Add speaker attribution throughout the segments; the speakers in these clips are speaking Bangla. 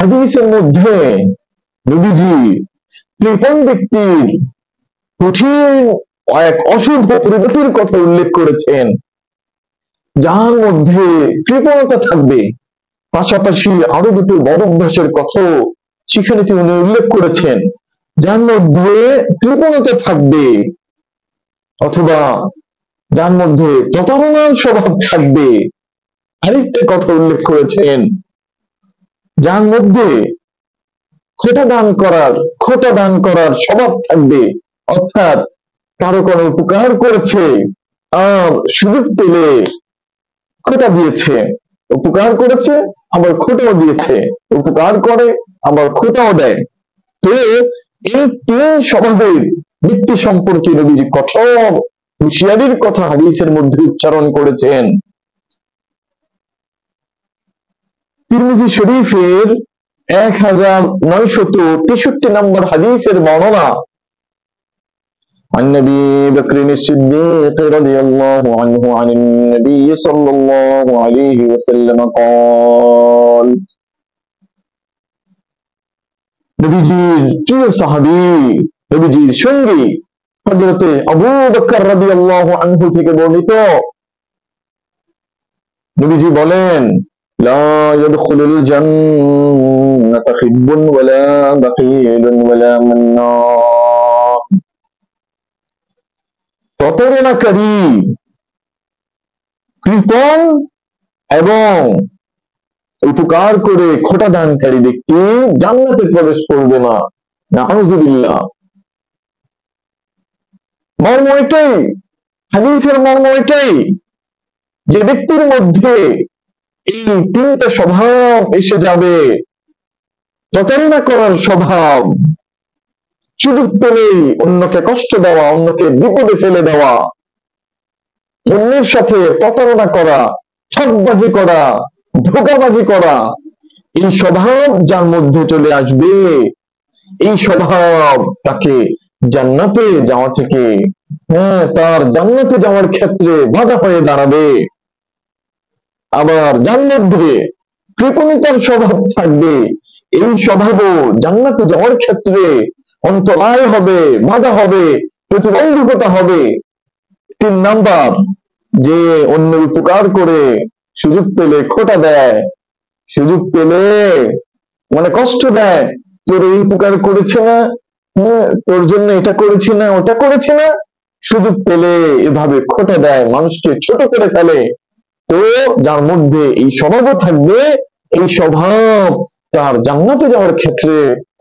Speaker 1: হাদিসের মধ্যে নবীজি কৃপণ ব্যক্তির কঠিন এক অশুভ পরিণতির কথা উল্লেখ করেছেন, যার মধ্যে কৃপণতা থাকবে। পাশাপাশি আরো দুটো বদ অভ্যাসের কথাও সেখানে তিনি উল্লেখ করেছেন, যার মধ্যে কৃপণতা থাকবে, অথবা যার মধ্যে প্রতারণার স্বভাব থাকবে। আরেকটা কথা উল্লেখ করেছেন, যার মধ্যে খোটা দান করার স্বভাব থাকবে, অর্থাৎ কারো কোনো উপকার করেছে আর সুযোগ পেলে খোটা দিয়েছে, উপকার করেছে আবার খোটাও দিয়েছে, উপকার করে আবার খোটাও দেয়। তো এই তিন স্বভাবের ব্যক্তি সম্পর্কে নবীজি কঠোর হুঁশিয়ারির কথা হাদিসের মধ্যে উচ্চারণ করেছেন। তিরমিজি শরীফের 1963 নম্বর হাদিসের বর্ণনা, عن أبي بكر الصديق رضي الله عنه عن النبي صلى الله عليه وسلم قال, নবীজির প্রিয় সাহাবী, নবীজির সঙ্গী হযরতে আবু বকর রাদিয়াল্লাহু আনহু থেকে বর্ণিত, নবীজি বলেন, লা ইয়াদখুলুল জান্নাতা খিব্বুন ওয়ালা বাখীলুন ওয়ালা মান্নান। প্রতারণাকারী, কৃপণ এবং উপকার করে খোটা দানকারী ব্যক্তি জান্নাতে প্রবেশ করবে না। নাউযুবিল্লাহ। মর্ম এটাই, হাদিসের মর্ম এটাই, যে ব্যক্তির মধ্যে এই তিনটা স্বভাব এসে যাবে, প্রতারণা করার স্বভাব, সুযোগ পেলেই অন্যকে কষ্ট দেওয়া, অন্যকে বিপদে ফেলে দেওয়া, অন্যের সাথে প্রতারণা করা, ঠকবাজি করা, ধোঁকাবাজি করা, এই স্বভাব যার মধ্যে চলে আসবে, এই স্বভাব তাকে জান্নাতে যাওয়া থেকে, তার জান্নাতে যাওয়ার ক্ষেত্রে বাধা হয়ে দাঁড়াবে। আবার যার মধ্যে কৃপণতার স্বভাব থাকবে, এই স্বভাবও জান্নাতে যাওয়ার ক্ষেত্রে অন্তরায় হবে, বাধা হবে, প্রতিবন্ধকতা হবে। 3 নাম্বার, যে অন্য উপকার করে সুযোগ পেলে খোটা দেয়, সুযোগ পেলে মানে কষ্ট দেয়, তোর এই উপকার করেছে না, তোর জন্য এটা করেছি না, ওটা করেছি না, সুযোগ পেলে এভাবে খোটা দেয়, মানুষকে ছোট করে ফেলে। তো যার মধ্যে এই স্বভাবও থাকবে, এই স্বভাব তার জান্নাতে যাওয়ার ক্ষেত্রে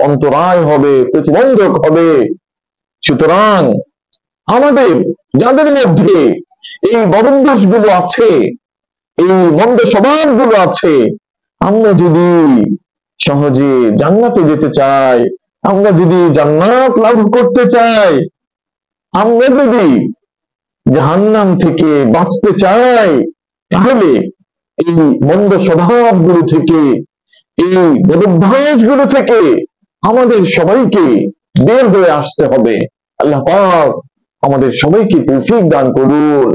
Speaker 1: অন্তরায় হবে, প্রতিবন্ধক হবে। সুতরাং আমাদের যাদের মধ্যে এই বদভ্যাস গুলো আছে, এই মন্দ স্বভাব গুলো আছে, আমরা যদি সহজে জান্নাতে যেতে চাই, আমরা যদি জান্নাত লাভ করতে চাই, আমরা যদি জাহান্নাম থেকে বাঁচতে চাই, তাহলে এই মন্দ স্বভাব গুলো থেকে, এই বদভ্যাস গুলো থেকে আমাদের সবাইকে বের হয়ে আসতে হবে। আল্লাহ পাক আমাদের সবাইকে তৌফিক দান করুন।